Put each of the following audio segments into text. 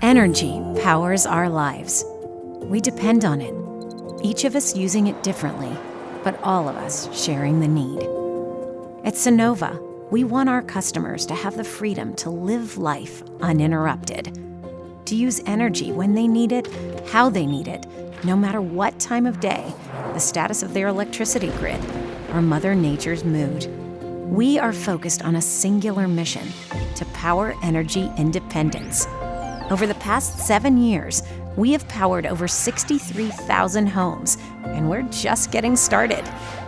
Energy powers our lives. We depend on it, each of us using it differently, but all of us sharing the need. At Sunnova, we want our customers to have the freedom to live life uninterrupted, to use energy when they need it, how they need it, no matter what time of day, the status of their electricity grid, or Mother Nature's mood. We are focused on a singular mission: to power energy independence. Over the past 7 years, we have powered over 63,000 homes, and we're just getting started.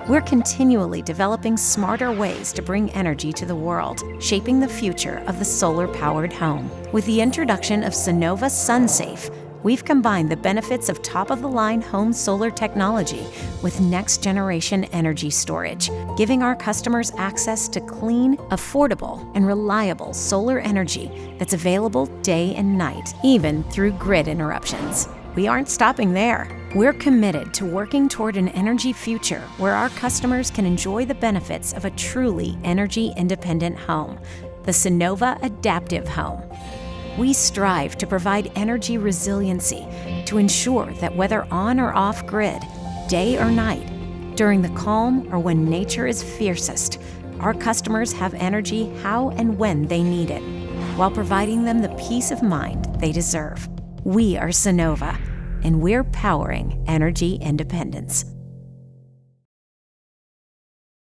We're continually developing smarter ways to bring energy to the world, shaping the future of the solar-powered home. With the introduction of Sunnova SunSafe, we've combined the benefits of top-of-the-line home solar technology with next-generation energy storage, giving our customers access to clean, affordable, and reliable solar energy that's available day and night, even through grid interruptions. We aren't stopping there. We're committed to working toward an energy future where our customers can enjoy the benefits of a truly energy-independent home, the Sunnova Adaptive Home. We strive to provide energy resiliency to ensure that whether on or off grid, day or night, during the calm or when nature is fiercest, our customers have energy how and when they need it, while providing them the peace of mind they deserve. We are Sunnova, and we're powering energy independence.